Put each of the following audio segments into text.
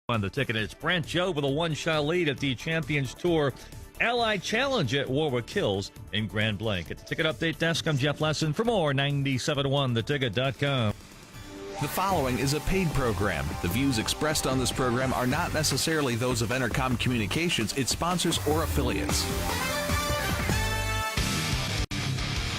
On the ticket, it's Brant Joe with a one-shot lead at the Champions Tour Allied Challenge at Warwick Hills in Grand Blanc. At the Ticket Update Desk, I'm Jeff Lesson. For more, 97.1theticket.com. The following is a paid program. The views expressed on this program are not necessarily those of Entercom Communications, its sponsors, or affiliates.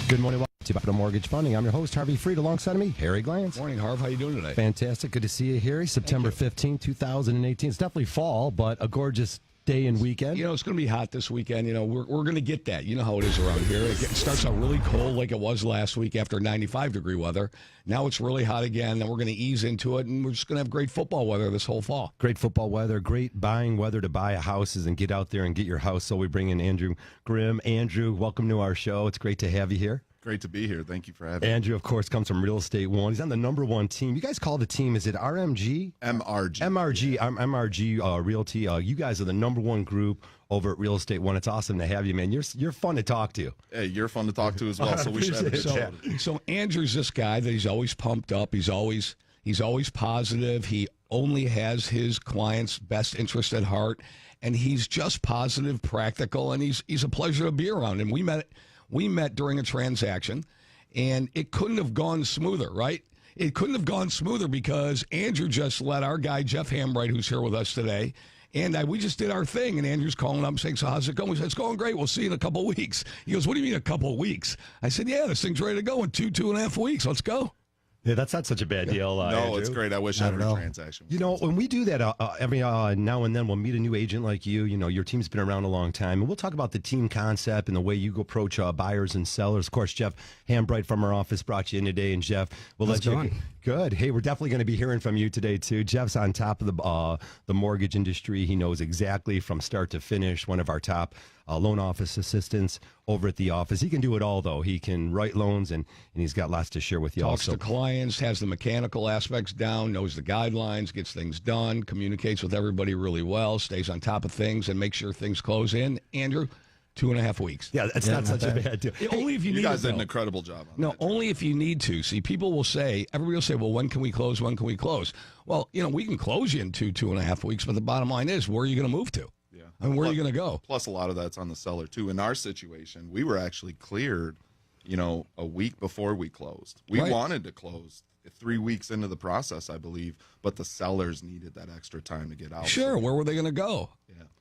Good morning. Welcome to Capital Mortgage Funding. I'm your host, Harvey Freed. Alongside of me, Harry Glantz. Morning, Harv. How you doing today? Fantastic. Good to see you, Harry. September 15, 2018. It's definitely fall, but a gorgeous day and weekend. You know, it's going to be hot this weekend. You know, we're going to get that. You know how it is around here. It starts out really cold like it was last week after 95-degree weather. Now it's really hot again, and we're going to ease into it, and we're just going to have great football weather this whole fall. Great football weather, great buying weather to buy houses and get out there and get your house. So we bring in Andrew Grimm. Andrew, welcome to our show. It's great to have you here. Great to be here. Thank you for having me. Andrew, of course, comes from Real Estate One. He's on the number one team. You guys call the team, is it RMG? MRG. MRG. Yeah. I'm MRG Realty. You guys are the number one group over at Real Estate One. It's awesome to have you, man. You're fun to talk to. Hey, you're fun to talk to as well, so we should have a good chat. So Andrew's this guy that he's always pumped up. He's always positive. He only has his clients' best interest at heart, and he's just positive, practical, and he's a pleasure to be around. And we met during a transaction, and it couldn't have gone smoother, right? It couldn't have gone smoother because Andrew just let our guy, Jeff Hambright, who's here with us today, and we just did our thing, and Andrew's calling up saying, so how's it going? We said, it's going great. We'll see you in a couple of weeks. He goes, what do you mean a couple of weeks? I said, yeah, this thing's ready to go in 2.5 weeks. Let's go. Yeah, that's not such a bad deal. No, Andrew. It's great. I wish every transaction was You know, when we do that every now and then, we'll meet a new agent like you. You know, your team's been around a long time. And we'll talk about the team concept and the way you approach buyers and sellers. Of course, Jeff Hambright from our office brought you in today. And Jeff, we'll let you. Good. Hey, we're definitely going to be hearing from you today, too. Jeff's on top of the mortgage industry. He knows exactly from start to finish. One of our top loan office assistants over at the office. He can do it all, though. He can write loans, and he's got lots to share with you. Talks to clients, has the mechanical aspects down, knows the guidelines, gets things done, communicates with everybody really well, stays on top of things, and makes sure things close in. Andrew, 2.5 weeks. Yeah, that's not such a bad deal. Only if you need guys to. did an incredible job on No, that. only if you need to. See, everybody will say, well, when can we close? When can we close? Well, you know, we can close you in 2.5 weeks, but the bottom line is, where are you going to move to? Yeah. And where are you going to go? Plus, a lot of that's on the seller, too. In our situation, we were actually cleared, a week before we closed. We wanted to close 3 weeks into the process, I believe, but the sellers needed that extra time to get out. Sure. Where were they going to go?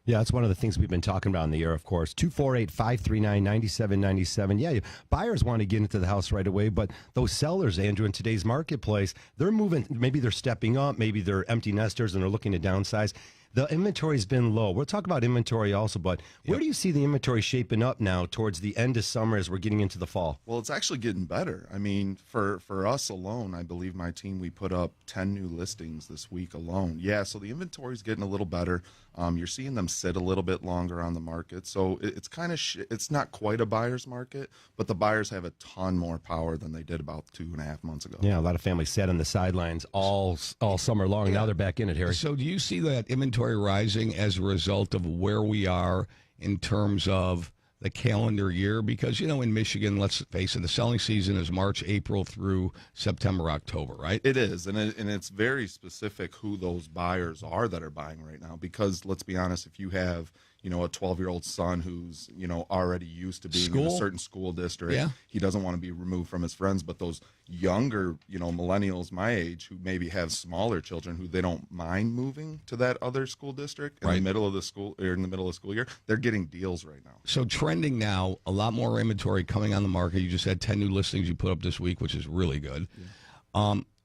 Yeah, that's one of the things we've been talking about in the air, of course. 248-539-9797. Yeah, buyers want to get into the house right away, but those sellers, Andrew, in today's marketplace, they're moving. Maybe they're stepping up. Maybe they're empty nesters and they're looking to downsize. The inventory's been low. We'll talk about inventory also, but where do you see the inventory shaping up now towards the end of summer as we're getting into the fall? Well, it's actually getting better. I mean, for us alone, I believe my team, we put up 10 new listings this week alone. Yeah, so the inventory's getting a little better. You're seeing them sit a little bit longer on the market. So it's kind of it's not quite a buyer's market, but the buyers have a ton more power than they did about 2.5 months ago. Yeah, a lot of families sat on the sidelines all summer long. Now they're back in it, Harry. So do you see that inventory rising as a result of where we are in terms of the calendar year? Because, in Michigan, let's face it, the selling season is March, April through September, October, right? It is, and it's very specific who those buyers are that are buying right now. Because let's be honest, if you have a 12-year-old son who's already used to being in a certain school district, he doesn't want to be removed from his friends. But those younger millennials my age who maybe have smaller children who they don't mind moving to that other school district in the middle of the school or in the middle of the school year, they're getting deals right now. So trending now, a lot more inventory coming on the market. You just had 10 new listings you put up this week, which is really good.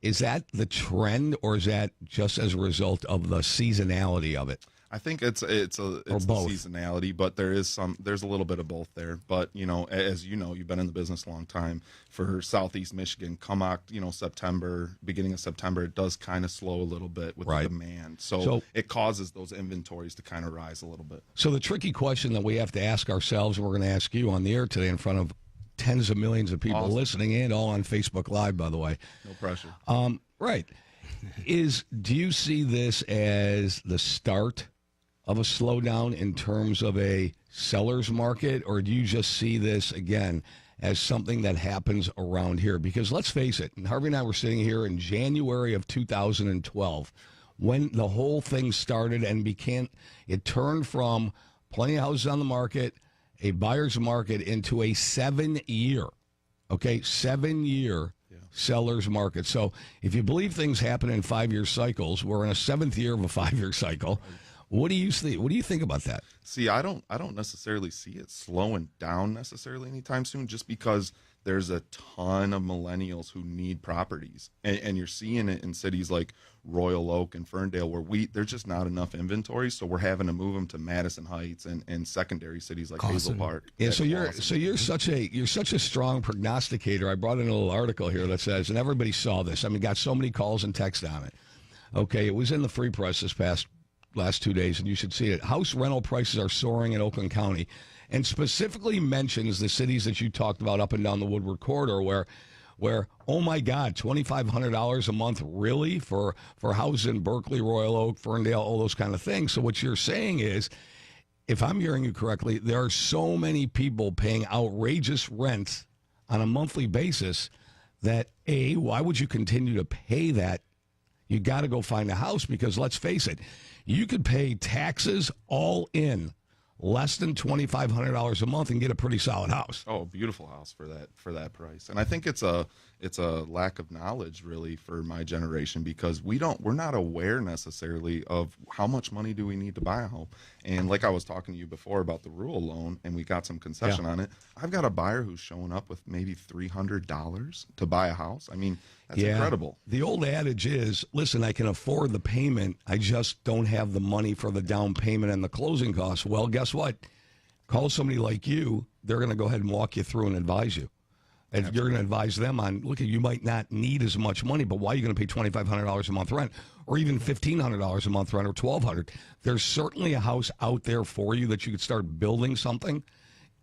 Is that the trend, or is that just as a result of the seasonality of it? I think it's the seasonality, but there's a little bit of both there. But as you've been in the business a long time. For Southeast Michigan, September, beginning of September, it does kind of slow a little bit with the demand. So it causes those inventories to kind of rise a little bit. So the tricky question that we have to ask ourselves, and we're going to ask you on the air today in front of tens of millions of people listening, and all on Facebook Live, by the way. No pressure. Right. Do you see this as the start of a slowdown in terms of a seller's market, or do you just see this, again, as something that happens around here? Because let's face it, Harvey and I were sitting here in January of 2012 when the whole thing started and it turned from plenty of houses on the market, a buyer's market, into a 7-year seller's market. So if you believe things happen in 5-year cycles, we're in a 7th year of a 5-year cycle. What do you see? What do you think about that? See, I don't necessarily see it slowing down necessarily anytime soon, just because there's a ton of millennials who need properties, and you're seeing it in cities like Royal Oak and Ferndale, where there's just not enough inventory, so we're having to move them to Madison Heights and secondary cities like Hazel Park. Yeah, so you're such a strong prognosticator. I brought in a little article here that says, and everybody saw this. I mean, got so many calls and texts on it. Okay, it was in the Free Press last 2 days, and you should see it. House rental prices are soaring in Oakland County, and specifically mentions the cities that you talked about up and down the Woodward Corridor, where oh my God, $2,500 a month, really, for houses in Berkeley, Royal Oak, Ferndale, all those kind of things. So what you're saying is, if I'm hearing you correctly, there are so many people paying outrageous rent on a monthly basis that, A, why would you continue to pay that? You got to go find a house, because let's face it, you could pay taxes all in less than $2,500 a month and get a pretty solid house. Oh, a beautiful house for that price. And I think it's a lack of knowledge really for my generation, because we're not aware necessarily of how much money do we need to buy a home. And like I was talking to you before about the rural loan, and we got some concession on it. I've got a buyer who's showing up with maybe $300 to buy a house. I mean, that's incredible. The old adage is, listen, I can afford the payment, I just don't have the money for the down payment and the closing costs. Well, guess what? Call somebody like you. They're going to go ahead and walk you through and advise you. And you're going to advise them on, look, you might not need as much money, but why are you going to pay $2,500 a month rent, or even $1,500 a month rent, or $1,200? There's certainly a house out there for you that you could start building something.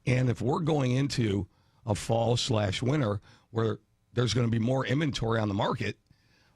And if we're going into a fall/winter where there's going to be more inventory on the market,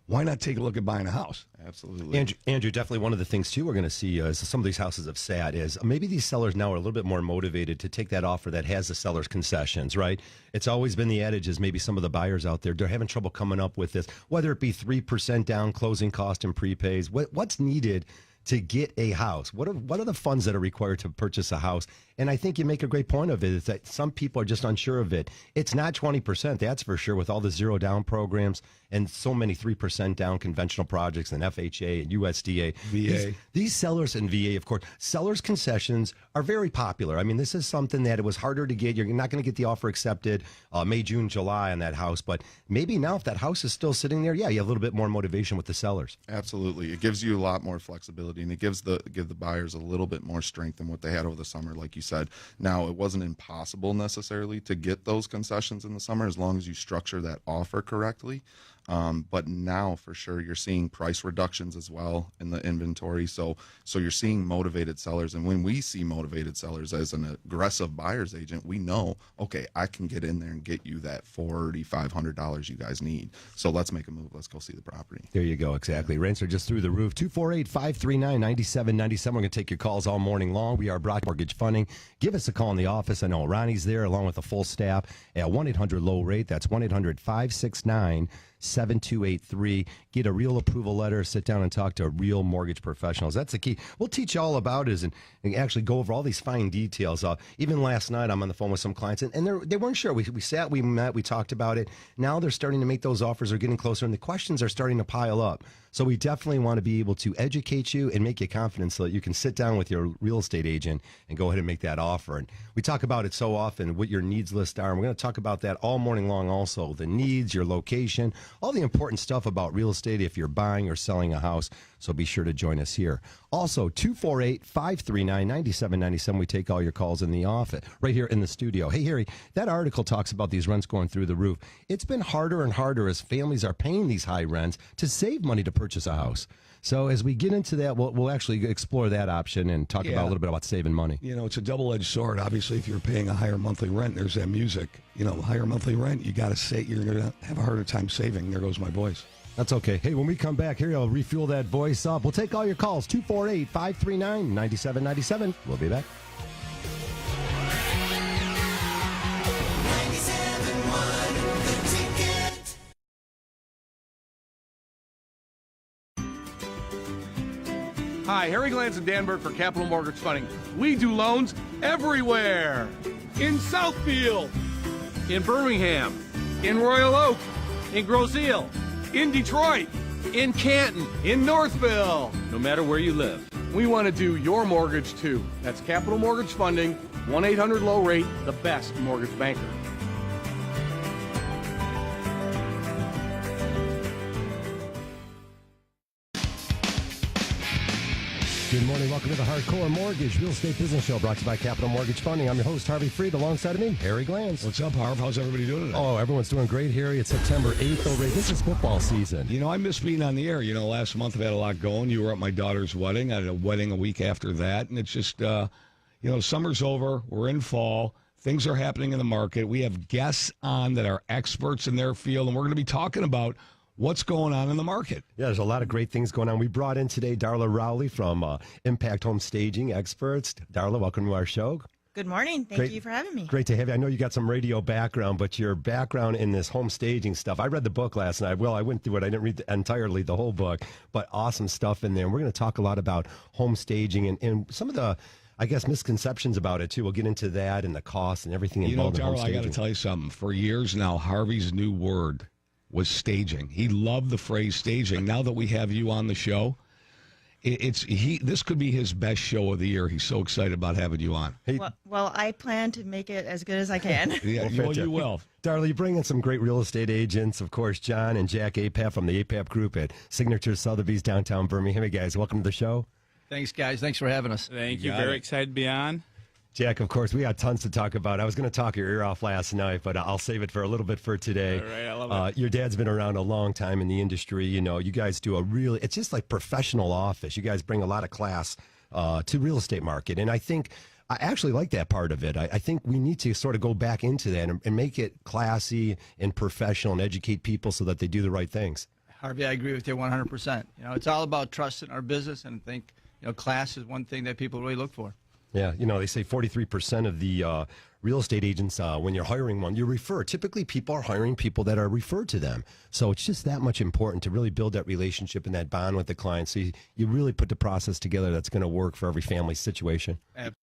why not take a look at buying a house? Absolutely. Andrew, definitely one of the things, too, we're going to see as some of these houses have sat is maybe these sellers now are a little bit more motivated to take that offer that has the seller's concessions, right? It's always been the adage is maybe some of the buyers out there, they're having trouble coming up with this, whether it be 3% down closing cost and prepays. What's needed to get a house? What are the funds that are required to purchase a house? And I think you make a great point of it, is that some people are just unsure of it. It's not 20%, that's for sure, with all the zero down programs and so many 3% down conventional projects and FHA and USDA. VA. These sellers and VA, of course, sellers' concessions are very popular. I mean, this is something that it was harder to get. You're not going to get the offer accepted May, June, July on that house. But maybe now if that house is still sitting there, you have a little bit more motivation with the sellers. Absolutely. It gives you a lot more flexibility, and it gives the buyers a little bit more strength than what they had over the summer, like you said. Now, it wasn't impossible necessarily to get those concessions in the summer as long as you structure that offer correctly. But now, for sure, you're seeing price reductions as well in the inventory. So you're seeing motivated sellers. And when we see motivated sellers as an aggressive buyer's agent, we know, okay, I can get in there and get you that $4,500 you guys need. So let's make a move. Let's go see the property. There you go. Exactly. Rents are just through the roof. 248-539-9797. We're going to take your calls all morning long. We are Brock Mortgage Funding. Give us a call in the office. I know Ronnie's there along with the full staff at 1-800-LOW-RATE. That's 1-800-569-7283. Get a real approval letter, sit down and talk to real mortgage professionals. That's the key. We'll teach you all about it and actually go over all these fine details. Even last night, I'm on the phone with some clients, and they weren't sure. We sat, we met, we talked about it. Now they're starting to make those offers. They're getting closer, and the questions are starting to pile up. So we definitely want to be able to educate you and make you confident so that you can sit down with your real estate agent and go ahead and make that offer. And we talk about it so often, what your needs list are. And we're going to talk about that all morning long also. The needs, your location, all the important stuff about real estate if you're buying or selling a house. So be sure to join us here. Also, 248-539-9797. We take all your calls in the office, right here in the studio. Hey, Harry, that article talks about these rents going through the roof. It's been harder and harder as families are paying these high rents to save money to purchase a house. So as we get into that, we'll actually explore that option and talk about a little bit about saving money. You know, it's a double-edged sword. Obviously, if you're paying a higher monthly rent, there's that music. You know, higher monthly rent, you got to say you're going to have a harder time saving. There goes my voice. That's okay. Hey, when we come back here, I'll refuel that voice up. We'll take all your calls, 248-539-9797. We'll be back. Hi, Harry Glantz and Dan Burke for Capital Mortgage Funding. We do loans everywhere. In Southfield, in Birmingham, in Royal Oak, in Grosse Ile, in Detroit, in Canton, in Northville. No matter where you live, we want to do your mortgage too. That's Capital Mortgage Funding, 1-800-LOW-RATE, the best mortgage banker. Good morning. Welcome to the Hardcore Mortgage Real Estate Business Show, brought to you by Capital Mortgage Funding. I'm your host, Harvey Freed. Alongside of me, Harry Glantz. What's up, Harv? How's everybody doing today? Oh, everyone's doing great, Harry. It's September 8th already. This is football season. You know, I miss being on the air. You know, last month I've had a lot going. You were at my daughter's wedding. I had a wedding a week after that. And it's just, summer's over. We're in fall. Things are happening in the market. We have guests on that are experts in their field, and we're going to be talking about what's going on in the market. Yeah, there's a lot of great things going on. We brought in today Darla Rowley from Impact Home Staging Experts. Darla, welcome to our show. Good morning. Thank you for having me. Great to have you. I know you got some radio background, but your background in this home staging stuff, I read the book last night. Well, I went through it. I didn't read entirely the whole book, but awesome stuff in there. And we're going to talk a lot about home staging and some of the, I guess, misconceptions about it, too. We'll get into that and the cost and everything involved in home staging. Darla, I got to tell you something. For years now, Harvey's new word was staging. He loved the phrase staging. Now that we have you on the show, this could be his best show of the year. He's so excited about having you on. Hey, well, I plan to make it as good as I can. Yeah, you will. Darla, you bring in some great real estate agents, of course, John and Jack Apap from the Apap Group at Signature Sotheby's downtown Birmingham. Hey, guys, welcome to the show. Thanks, guys. Thanks for having us. Thank you. Very excited to be on. Jack, of course, we got tons to talk about. I was going to talk your ear off last night, but I'll save it for a little bit for today. All right, I love it. Your dad's been around a long time in the industry. You know, you guys do it's just like professional office. You guys bring a lot of class to real estate market. And I actually like that part of it. I think we need to sort of go back into that and make it classy and professional and educate people so that they do the right things. Harvey, I agree with you 100%. You know, it's all about trust in our business, and I think, class is one thing that people really look for. Yeah, they say 43% of the real estate agents, when you're hiring one, you refer. Typically, people are hiring people that are referred to them. So it's just that much important to really build that relationship and that bond with the client. So you really put the process together that's going to work for every family situation. Absolutely.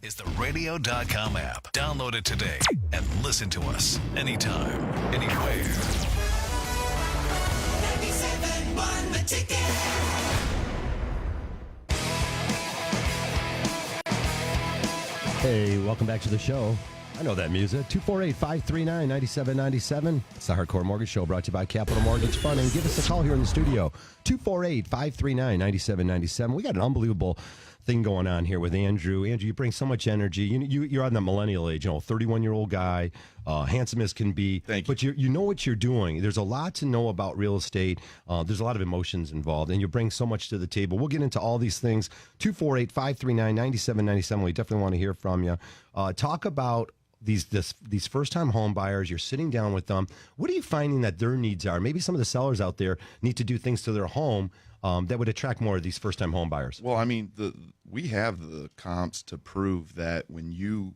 Is the radio.com app. Download it today and listen to us anytime, anywhere. 97.1 The Ticket. Hey, welcome back to the show. I know that music. 248-539-9797. It's the Hardcore Mortgage Show, brought to you by Capital Mortgage Funding. Give us a call here in the studio. 248-539-9797. We got an unbelievable thing going on here with Andrew. Andrew, you bring so much energy. You're on the millennial age, 31-year-old guy, handsome as can be. Thank you. But you know what you're doing. There's a lot to know about real estate. There's a lot of emotions involved, and you bring so much to the table. We'll get into all these things. 248-539-9797. We definitely want to hear from you. Talk about these first-time home buyers. You're sitting down with them. What are you finding that their needs are? Maybe some of the sellers out there need to do things to their home that would attract more of these first-time home buyers. Well, I mean, we have the comps to prove that when you,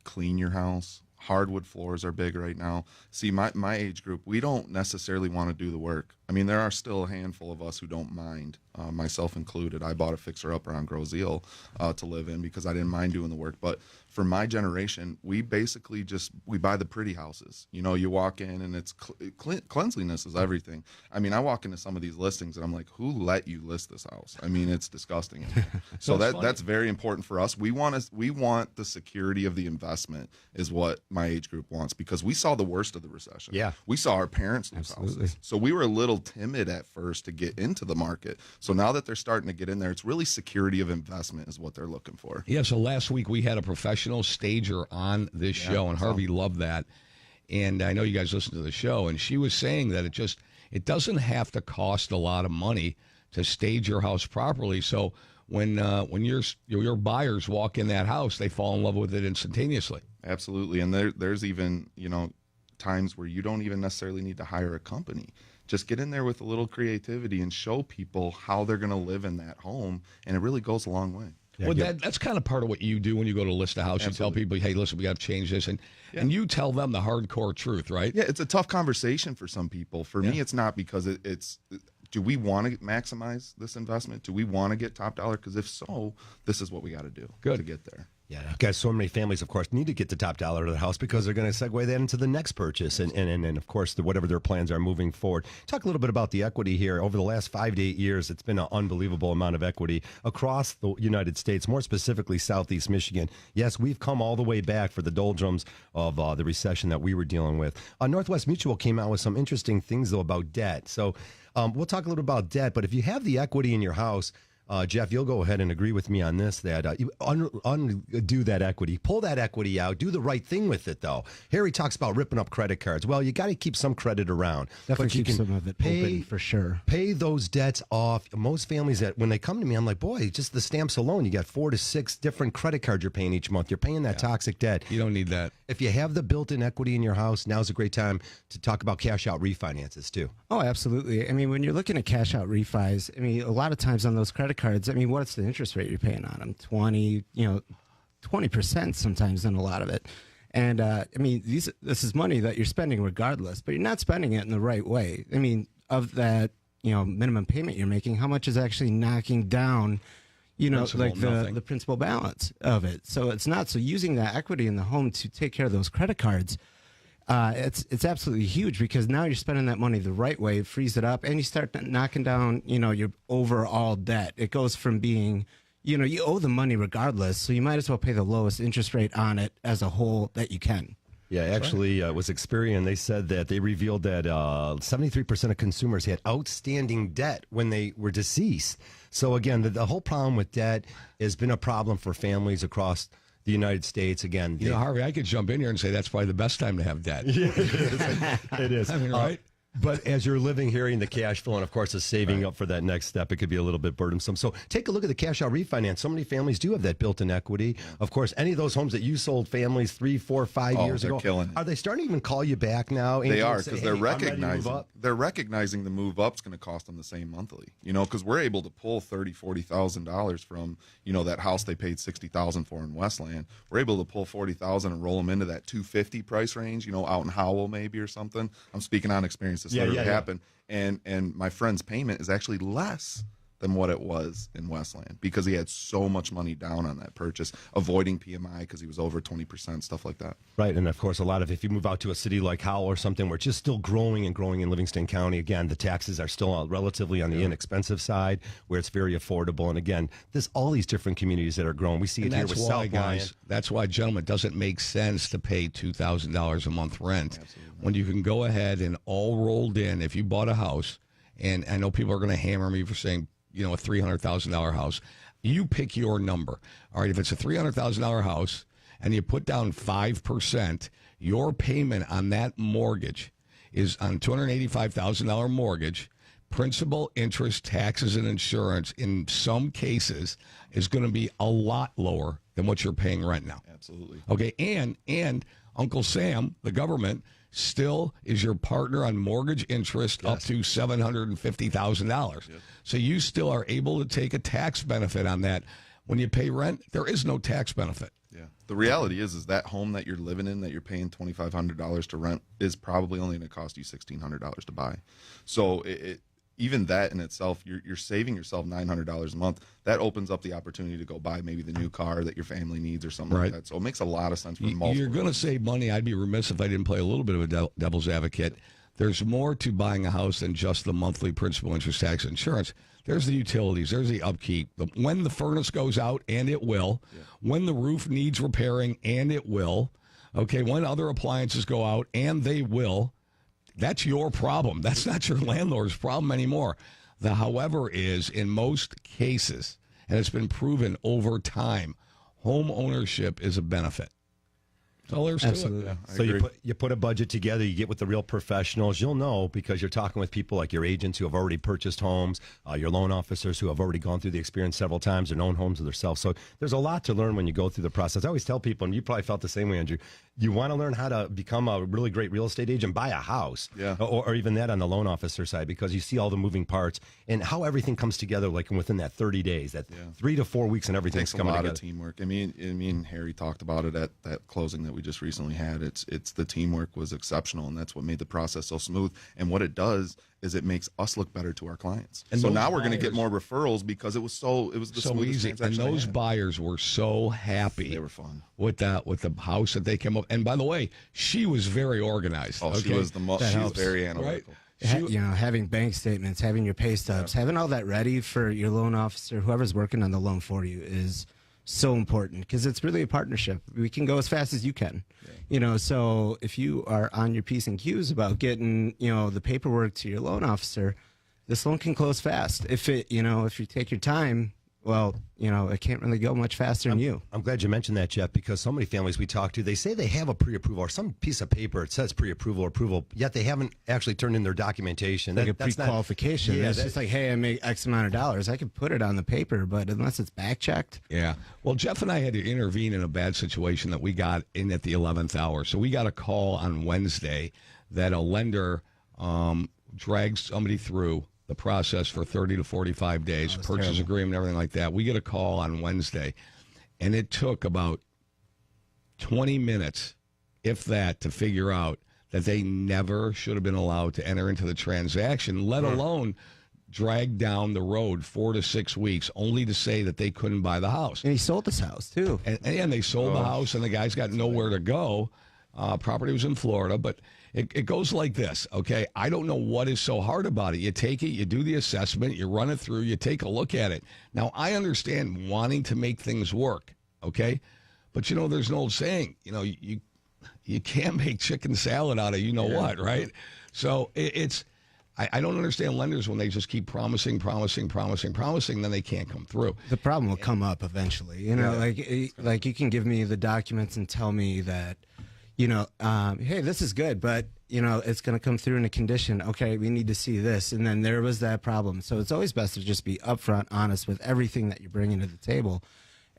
clean your house, hardwood floors are big right now. See, my age group, we don't necessarily want to do the work. I mean, there are still a handful of us who don't mind, myself included. I bought a fixer-upper on Groseal to live in because I didn't mind doing the work. But for my generation, we basically we buy the pretty houses. You walk in and it's cleanliness is everything. I mean, I walk into some of these listings and I'm like, who let you list this house? I mean, it's disgusting in here. So that's very important for us. We want the security of the investment is what my age group wants, because we saw the worst of the recession. Yeah. We saw our parents lose houses. So we were a little timid at first to get into the market. So now that they're starting to get in there, it's really security of investment is what they're looking for. Yeah, so last week we had a professional stager on this show, and Harvey loved that. And I know you guys listened to the show, and she was saying that it doesn't have to cost a lot of money to stage your house properly. So when your buyers walk in that house, they fall in love with it instantaneously. Absolutely. And there's even, times where you don't even necessarily need to hire a company. Just get in there with a little creativity and show people how they're going to live in that home, and it really goes a long way. Yeah, well, that's kind of part of what you do when you go to list a house. Absolutely. You tell people, hey, listen, we got to change this. And you tell them the hardcore truth, right? Yeah, it's a tough conversation for some people. For me, it's not, because it's do we want to maximize this investment? Do we want to get top dollar? Because if so, this is what we got to do to get there. Yeah, guys, so many families, of course, need to get the top dollar of the house because they're going to segue that into the next purchase and of course, whatever their plans are moving forward. Talk a little bit about the equity here. Over the last 5 to 8 years, it's been an unbelievable amount of equity across the United States, more specifically Southeast Michigan. Yes, we've come all the way back for the doldrums of the recession that we were dealing with. Northwest Mutual came out with some interesting things, though, about debt. So we'll talk a little about debt, but if you have the equity in your house, Jeff, you'll go ahead and agree with me on this, that you undo that equity, pull that equity out, do the right thing with it, though. Harry talks about ripping up credit cards. Well, you got to keep some credit around. Definitely keep some of it open, for sure. Pay those debts off. Most families, that when they come to me, I'm like, boy, just the stamps alone, you got 4 to 6 different credit cards you're paying each month. You're paying that toxic debt. You don't need that. If you have the built-in equity in your house, now's a great time to talk about cash-out refinances, too. Oh, absolutely. I mean, when you're looking at cash-out refis, I mean, a lot of times on those credit cards, I mean, what's the interest rate you're paying on them? 20% sometimes in a lot of it. And, I mean, this is money that you're spending regardless, but you're not spending it in the right way. I mean, of that, minimum payment you're making, how much is actually knocking down the principal balance of it? So it's not. So using that equity in the home to take care of those credit cards, it's absolutely huge, because now you're spending that money the right way, frees it up, and you start knocking down, your overall debt. It goes from being, you owe the money regardless, so you might as well pay the lowest interest rate on it as a whole that you can. Yeah, actually, it was Experian. They said that they revealed that 73% of consumers had outstanding debt when they were deceased. So again, the whole problem with debt has been a problem for families across the United States. Again, Harvey, I could jump in here and say that's probably the best time to have debt. Yeah, it is. I mean, right? But as you're living here in the cash flow, and of course, is saving up for that next step, it could be a little bit burdensome. So take a look at the cash out refinance. So many families do have that built-in equity. Of course, any of those homes that you sold families 3, 4, 5 years ago, killing it. Are they starting to even call you back now? They are, because they're recognizing the move up's going to cost them the same monthly. Because we're able to pull $30,000-$40,000 from that house they paid $60,000 for in Westland. We're able to pull $40,000 and roll them into that $250 price range. Out in Howell maybe or something. I'm speaking on experience. This literally happened. And my friend's payment is actually less than what it was in Westland, because he had so much money down on that purchase, avoiding PMI because he was over 20%, stuff like that. Right, and of course, if you move out to a city like Howell or something where it's just still growing and growing in Livingston County, again, the taxes are still relatively on the inexpensive side, where it's very affordable. And again, there's all these different communities that are growing. We see it here with South Lyon. That's why, gentlemen, it doesn't make sense to pay $2,000 a month rent. Absolutely. When you can go ahead and all rolled in. If you bought a house, and I know people are going to hammer me for saying, a $300,000 house. You pick your number. All right, if it's a $300,000 house and you put down 5%, your payment on that mortgage is on $285,000 mortgage. Principal, interest, taxes, and insurance in some cases is going to be a lot lower than what you're paying rent now. Absolutely. Okay, and Uncle Sam, the government, still is your partner on mortgage interest up to $750,000. Yes. So you still are able to take a tax benefit on that. When you pay rent, there is no tax benefit. Yeah. The reality is that home that you're living in that you're paying $2,500 to rent is probably only going to cost you $1,600 to buy. So even that in itself, you're saving yourself $900 a month. That opens up the opportunity to go buy maybe the new car that your family needs or something like that. So it makes a lot of sense for multiple. You're going to save money. I'd be remiss if I didn't play a little bit of a devil's advocate. There's more to buying a house than just the monthly principal, interest, tax, insurance. There's the utilities. There's the upkeep. When the furnace goes out, and it will. Yeah. When the roof needs repairing, and it will. Okay, when other appliances go out, and they will. That's your problem. That's not your landlord's problem anymore. The however is, in most cases, and it's been proven over time, home ownership is a benefit. That's all there's Absolutely. to it. Yeah, so you put a budget together, you get with the real professionals. You'll know because you're talking with people like your agents who have already purchased homes, your loan officers who have already gone through the experience several times, their own homes themselves. So there's a lot to learn when you go through the process. I always tell people, and you probably felt the same way, Andrew, you want to learn how to become a really great real estate agent, buy a house, or even that on the loan officer side, because you see all the moving parts and how everything comes together, like within that 30 days, that 3 to 4 weeks, and everything's coming together. It takes a lot of teamwork. I mean, me and Harry talked about it at that closing that we just recently had. It's the teamwork was exceptional, and that's what made the process so smooth. And what it does is it makes us look better to our clients. And so now we're going to get more referrals because it was so easy. And those buyers were so happy. They were fun with the house that they came up. And by the way, she was very organized. Oh, okay? She was she's very analytical. Right? Having bank statements, having your pay stubs, having all that ready for your loan officer, whoever's working on the loan for you, is so important because it's really a partnership. We can go as fast as you can. So if you are on your P's and Q's about getting, the paperwork to your loan officer, this loan can close fast. If you take your time, well, it can't really go much faster than you. I'm glad you mentioned that, Jeff, because so many families we talk to, they say they have a pre-approval or some piece of paper. It says pre-approval or approval, yet they haven't actually turned in their documentation. Like a pre-qualification. It's just like, hey, I make X amount of dollars. I could put it on the paper, but unless it's back-checked. Yeah. Well, Jeff and I had to intervene in a bad situation that we got in at the 11th hour. So we got a call on Wednesday that a lender dragged somebody through the process for 30 to 45 days, purchase agreement, everything like that. We get a call on Wednesday, and it took about 20 minutes, if that, to figure out that they never should have been allowed to enter into the transaction, let alone drag down the road 4 to 6 weeks, only to say that they couldn't buy the house. And he sold his house, too. And they sold the house, and the guy's got nowhere to go. Property was in Florida, but it goes like this, okay? I don't know what is so hard about it. You take it, you do the assessment, you run it through, you take a look at it. Now, I understand wanting to make things work, okay? But, there's an old saying, you can't make chicken salad out of what, right? So I don't understand lenders when they just keep promising, then they can't come through. The problem will come up eventually. Like you can give me the documents and tell me that, hey, this is good, but, it's going to come through in a condition. Okay, we need to see this. And then there was that problem. So it's always best to just be upfront, honest with everything that you're bringing to the table.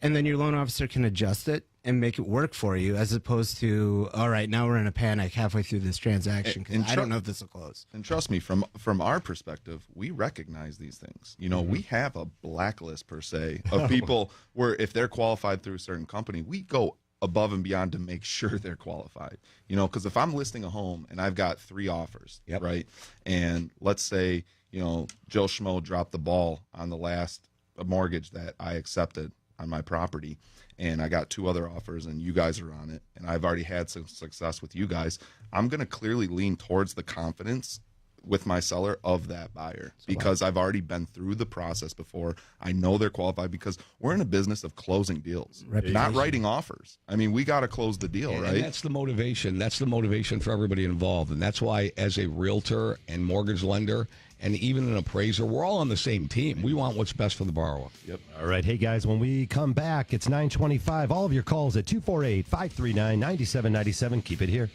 And then your loan officer can adjust it and make it work for you, as opposed to, all right, now we're in a panic halfway through this transaction because I don't know if this will close. And trust me, from our perspective, we recognize these things. We have a blacklist, per se, of people where if they're qualified through a certain company, we go above and beyond to make sure they're qualified. Because if I'm listing a home and I've got 3 offers, right, and let's say, Joe Schmo dropped the ball on the last mortgage that I accepted on my property, and I got 2 other offers and you guys are on it, and I've already had some success with you guys, I'm going to clearly lean towards the confidence with my seller of that buyer because I've already been through the process before. I know they're qualified because we're in a business of closing deals, not writing offers. I mean, we got to close the deal, right? And that's the motivation. That's the motivation for everybody involved. And that's why, as a realtor and mortgage lender and even an appraiser, we're all on the same team. We want what's best for the borrower. Yep. All right. Hey, guys, when we come back, it's 9:25. All of your calls at 248-539-9797. Keep it here.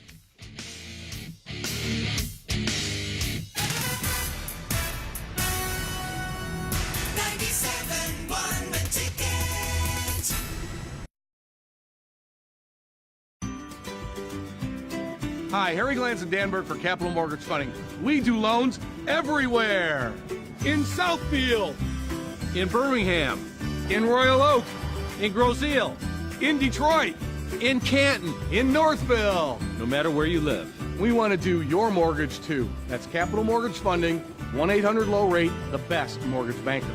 Hi, Harry Glantz and Dan Burke for Capital Mortgage Funding. We do loans everywhere. In Southfield, in Birmingham, in Royal Oak, in Groseal, in Detroit, in Canton, in Northville. No matter where you live, we want to do your mortgage too. That's Capital Mortgage Funding, 1-800-LOW-RATE, the best mortgage banker.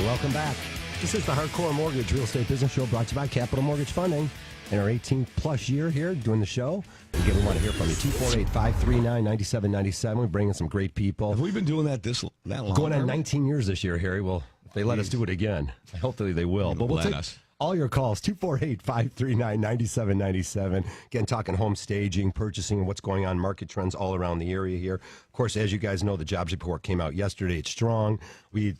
Welcome back. This is the Hardcore Mortgage Real Estate Business Show brought to you by Capital Mortgage Funding. In our 18-plus year here doing the show. Again, we want to hear from you. 248-539-9797. We're bringing some great people. Have we been doing that that long? Going on 19 years this year, Harry. Well, if they let us do it again, hopefully they will. But we'll take all your calls. 248-539-9797. Again, talking home staging, purchasing, and what's going on, market trends all around the area here. Of course, as you guys know, the jobs report came out yesterday. It's strong. The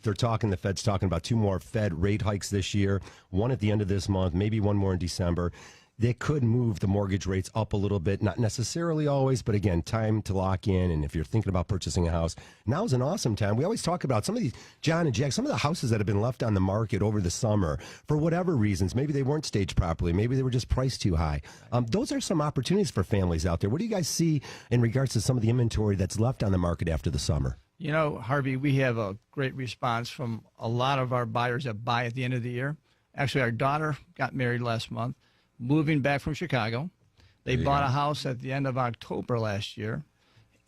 Fed's talking about 2 more Fed rate hikes this year, one at the end of this month, maybe one more in December. They could move the mortgage rates up a little bit, not necessarily always, but again, time to lock in. And if you're thinking about purchasing a house, now's an awesome time. We always talk about some of these, John and Jack, some of the houses that have been left on the market over the summer for whatever reasons. Maybe they weren't staged properly. Maybe they were just priced too high. Those are some opportunities for families out there. What do you guys see in regards to some of the inventory that's left on the market after the summer? You know, Harvey, we have a great response from a lot of our buyers that buy at the end of the year. Actually, our daughter got married last month. Moving back from Chicago. They bought a house at the end of October last year,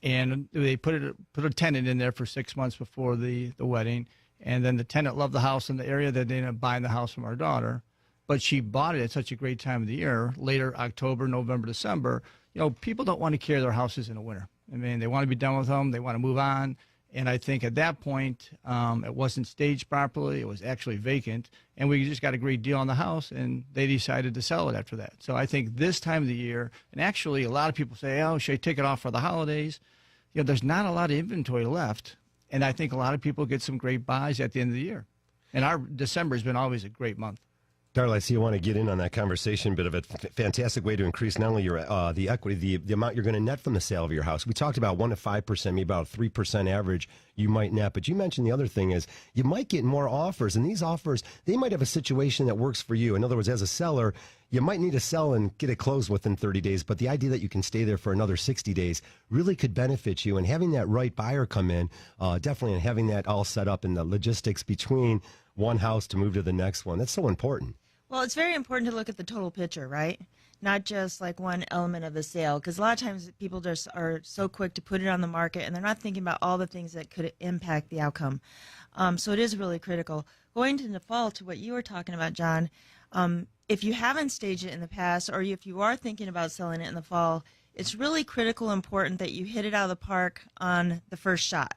and they put a tenant in there for 6 months before the wedding, and then the tenant loved the house in the area that they ended up buying the house from our daughter, but she bought it at such a great time of the year, later October, November, December. You know, people don't want to carry their houses in the winter. I mean, they want to be done with them. They want to move on. And I think at that point, it wasn't staged properly. It was actually vacant. And we just got a great deal on the house, and they decided to sell it after that. So I think this time of the year, and actually a lot of people say, oh, should I take it off for the holidays? You know, there's not a lot of inventory left. And I think a lot of people get some great buys at the end of the year. And our December has been always a great month. Darla, I see you want to get in on that conversation. Bit of a fantastic way to increase not only your the equity, the amount you're going to net from the sale of your house. We talked about 1 to 5%, maybe about 3% average you might net. But you mentioned the other thing is you might get more offers, and these offers, they might have a situation that works for you. In other words, as a seller, you might need to sell and get it closed within 30 days, but the idea that you can stay there for another 60 days really could benefit you. And having that right buyer come in, definitely, and having that all set up in the logistics between one house to move to the next one, that's so important. Well, it's very important to look at the total picture, right? Not just like one element of the sale, because a lot of times people just are so quick to put it on the market, and they're not thinking about all the things that could impact the outcome. So it is really critical. Going to the fall, to what you were talking about, John, if you haven't staged it in the past, or if you are thinking about selling it in the fall, it's really critical, important that you hit it out of the park on the first shot.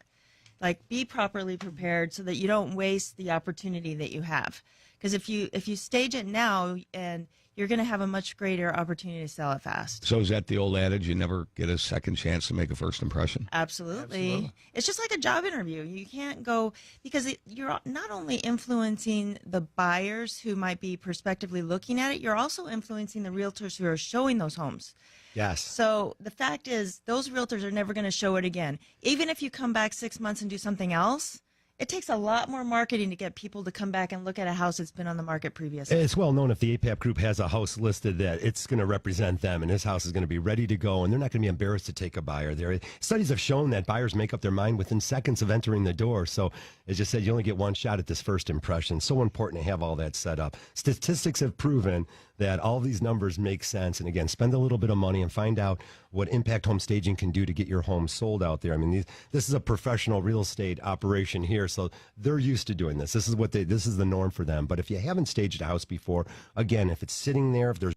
Like, be properly prepared so that you don't waste the opportunity that you have. Because if you stage it now, and you're going to have a much greater opportunity to sell it fast. So is that the old adage, you never get a second chance to make a first impression? Absolutely. It's just like a job interview. You can't go, because you're not only influencing the buyers who might be prospectively looking at it, you're also influencing the realtors who are showing those homes. Yes. So the fact is, those realtors are never going to show it again. Even if you come back 6 months and do something else, it takes a lot more marketing to get people to come back and look at a house that's been on the market previously. It's well known if the APAP group has a house listed that it's going to represent them, and this house is going to be ready to go, and they're not going to be embarrassed to take a buyer there. Studies have shown that buyers make up their mind within seconds of entering the door. So, as you said, you only get one shot at this first impression. So important to have all that set up. Statistics have proven that all these numbers make sense. And again, spend a little bit of money and find out what Impact Home Staging can do to get your home sold out there. I mean, this is a professional real estate operation here, so they're used to doing this. This is the norm for them. But if you haven't staged a house before, again, if it's sitting there, if there's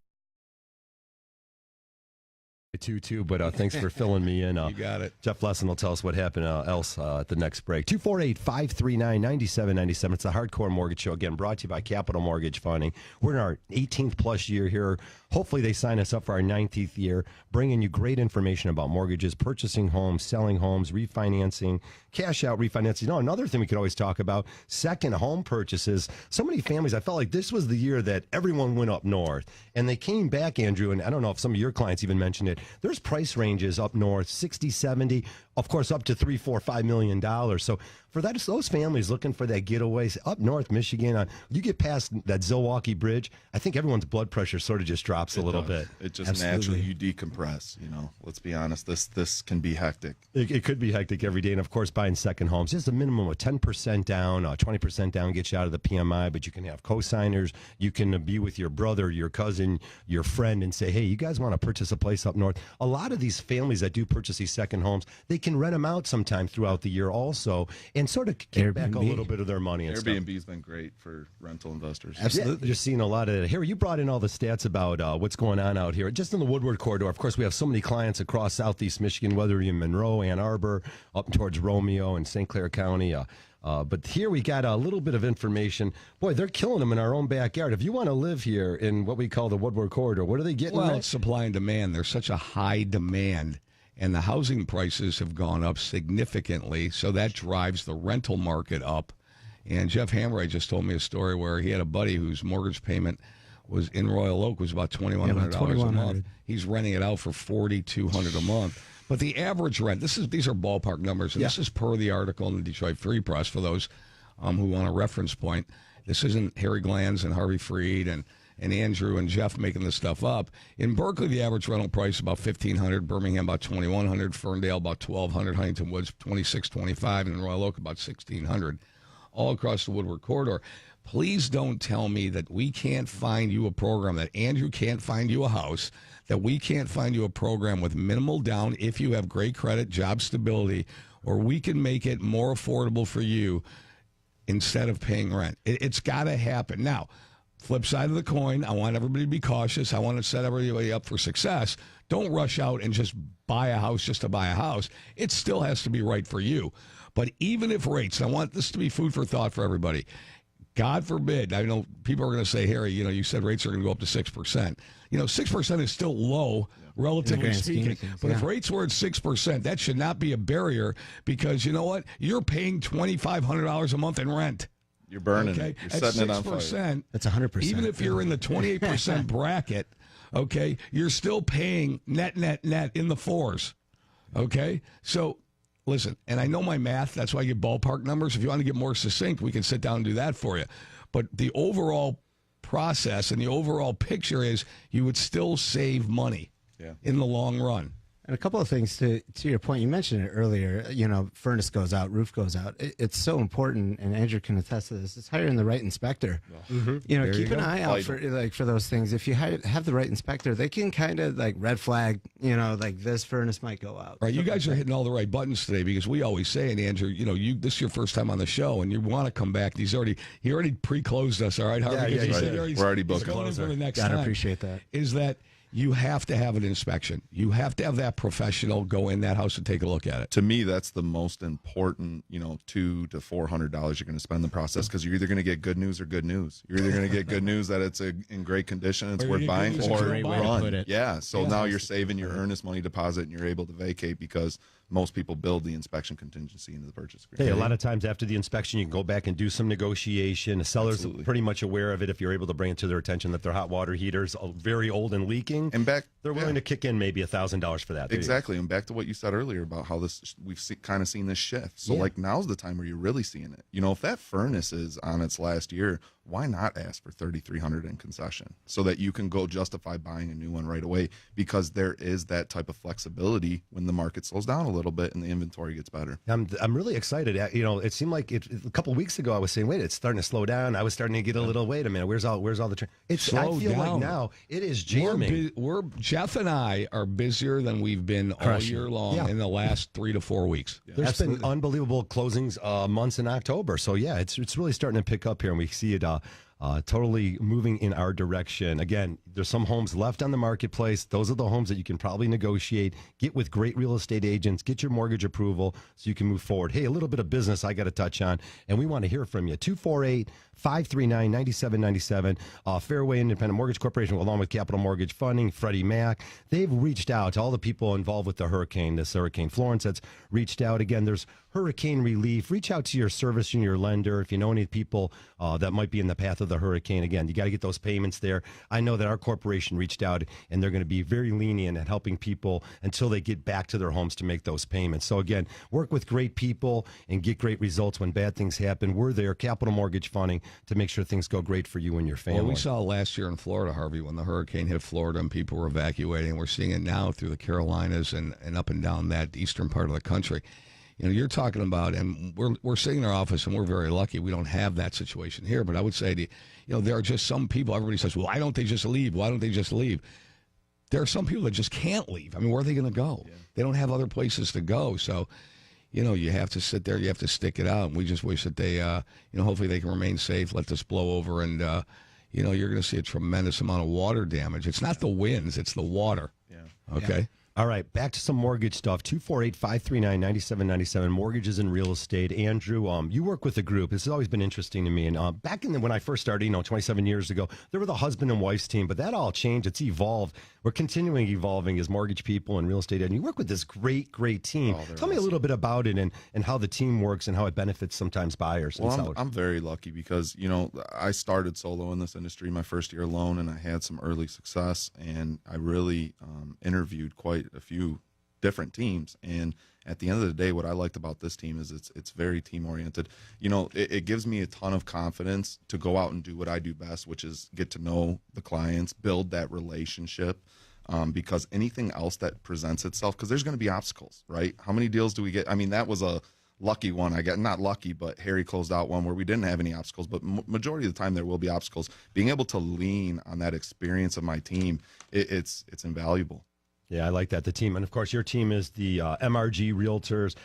too, but thanks for filling me in. You got it. Jeff Lesson will tell us what happened else at the next break. 248-539-9797. It's a Hardcore Mortgage Show, again, brought to you by Capital Mortgage Funding. We're in our 18th plus year here. Hopefully they sign us up for our 19th year, bringing you great information about mortgages, purchasing homes, selling homes, refinancing, cash out refinancing. You know, another thing we could always talk about, second home purchases. So many families, I felt like this was the year that everyone went up north, and they came back, Andrew, and I don't know if some of your clients even mentioned it. There's price ranges up north, 60, 70, of course, up to $3, $4, $5 million. So for those families looking for that getaway up north, Michigan, you get past that Zilwaukee Bridge, I think everyone's blood pressure sort of just drops a little bit. It just naturally, you decompress, you know. Let's be honest, this can be hectic. It could be hectic every day. And, of course, buying second homes, just a minimum of 10% down, 20% down gets you out of the PMI, but you can have co-signers. You can be with your brother, your cousin, your friend, and say, hey, you guys want to purchase a place up north? A lot of these families that do purchase these second homes, they can rent them out sometime throughout the year also and sort of kick back a little bit of their money. And Airbnb's been great for rental investors. Absolutely. Yeah, you're seeing a lot of it. Harry, you brought in all the stats about what's going on out here. Just in the Woodward corridor, of course, we have so many clients across southeast Michigan, whether you're in Monroe, Ann Arbor, up towards Romeo and St. Clair County. But here we got a little bit of information. Boy, they're killing them in our own backyard. If you want to live here in what we call the Woodward corridor, what are they getting? Well, it's supply and demand. There's such a high demand, and the housing prices have gone up significantly, so that drives the rental market up. And Jeff Hambright just told me a story where he had a buddy whose mortgage payment was in Royal Oak was about $2,100 a month. He's renting it out for $4,200 a month. But the average rent, these are ballpark numbers, and this is per the article in the Detroit Free Press for those who want a reference point. This isn't Harry Glanz and Harvey Freed and Andrew and Jeff making this stuff up. In Berkeley, the average rental price is about $1,500, Birmingham about $2,100, Ferndale about $1,200, Huntington Woods $2,625, and in Royal Oak about $1,600, all across the Woodward corridor. Please don't tell me that we can't find you a program, that Andrew can't find you a house, that we can't find you a program with minimal down if you have great credit, job stability, or we can make it more affordable for you instead of paying rent. It's got to happen. Now, flip side of the coin, I want everybody to be cautious. I want to set everybody up for success. Don't rush out and just buy a house just to buy a house. It still has to be right for you. But even if rates, and I want this to be food for thought for everybody, God forbid, I know people are going to say, Harry, you said rates are going to go up to 6%. 6% is still low, relatively speaking. But if rates were at 6%, that should not be a barrier because you know what? You're paying $2,500 a month in rent. You're burning it. You're setting it on fire. That's 100%. Even if you're in the 28% bracket, okay, you're still paying net in the fours. Okay? So, listen, and I know my math. That's why I get ballpark numbers. If you want to get more succinct, we can sit down and do that for you. But the overall process and the overall picture is you would still save money in the long run. And a couple of things to your point. You mentioned it earlier. Furnace goes out, roof goes out. It's so important, and Andrew can attest to this. It's hiring the right inspector. Keep an eye out for those things. If you have the right inspector, they can kind of red flag. This furnace might go out. Right. You guys are hitting all the right buttons today because we always say, and Andrew, this is your first time on the show, and you want to come back. He already pre-closed us. All right, Harvey. We're already booked. Going in for the next Gotta time. appreciate that. Is that you have to have an inspection. You have to have that professional go in that house and take a look at it. To me, that's the most important, $200 to $400 you're going to spend in the process because you're either going to get good news or good news. You're either going to get good news that it's in great condition, it's worth buying, or run. Yeah, so now you're saving your earnest money deposit and you're able to vacate because most people build the inspection contingency into the purchase agreement. Hey, a lot of times after the inspection, you can go back and do some negotiation. The seller's pretty much aware of it if you're able to bring it to their attention that their hot water heater's very old and leaking. And they're willing to kick in maybe $1,000 for that. Exactly. And back to what you said earlier about how we've kind of seen this shift. So now's the time where you're really seeing it. If that furnace is on its last year, why not ask for $3,300 in concession so that you can go justify buying a new one right away? Because there is that type of flexibility when the market slows down a little bit and the inventory gets better. I'm really excited. You know, it seemed like a couple of weeks ago I was saying, wait, it's starting to slow down. I was starting to get a little, wait a minute, where's all the I feel down. like now it is jamming. We're Jeff and I are busier than we've been all year long in the last 3 to 4 weeks. Yeah. There's been unbelievable closings months in October. So yeah, it's really starting to pick up here, and we see it totally moving in our direction. Again, there's some homes left on the marketplace. Those are the homes that you can probably negotiate, get with great real estate agents, get your mortgage approval so you can move forward. Hey, a little bit of business I got to touch on, and we want to hear from you. 248-539-9797. Fairway Independent Mortgage Corporation, along with Capital Mortgage Funding, Freddie Mac, they've reached out to all the people involved with the hurricane, this Hurricane Florence that's reached out. Again, there's hurricane relief. Reach out to your service and your lender if you know any people that might be in the path of the hurricane. Again, you got to get those payments there. I know that our corporation reached out, and they're going to be very lenient at helping people until they get back to their homes to make those payments. So again, work with great people and get great results when bad things happen. We're there, Capital Mortgage Funding, to make sure things go great for you and your family. Well, we saw last year in Florida, Harvey, when the hurricane hit Florida and people were evacuating. We're seeing it now through the Carolinas and up and down that eastern part of the country. You know, you're talking about, and we're sitting in our office, and we're very lucky we don't have that situation here. But I would say, there are just some people, everybody says, well, why don't they just leave? Why don't they just leave? There are some people that just can't leave. I mean, where are they going to go? Yeah. They don't have other places to go. So, you have to sit there. You have to stick it out. And we just wish that they, hopefully they can remain safe, let this blow over. And, you're going to see a tremendous amount of water damage. It's not the winds, it's the water. Yeah. Okay. Yeah. All right, back to some mortgage stuff. 248-539-9797, mortgages and real estate. Andrew, you work with a group. This has always been interesting to me. And back when I first started, 27 years ago, there were the husband and wife's team, but that all changed. It's evolved. We're continuing evolving as mortgage people and real estate. And you work with this great, great team. Tell me a little bit about it and how the team works and how it benefits sometimes buyers and sellers. I'm very lucky because, I started solo in this industry my first year alone, and I had some early success, and I really interviewed quite a few different teams. And at the end of the day, what I liked about this team is it's very team oriented. It gives me a ton of confidence to go out and do what I do best, which is get to know the clients, build that relationship. Because anything else that presents itself, because there's going to be obstacles, right? How many deals do we get? I mean, that was a lucky one. I got not lucky, but Harry closed out one where we didn't have any obstacles. But majority of the time, there will be obstacles. Being able to lean on that experience of my team, it's invaluable. Yeah, I like that. The team. And, of course, your team is the MRG Realtors.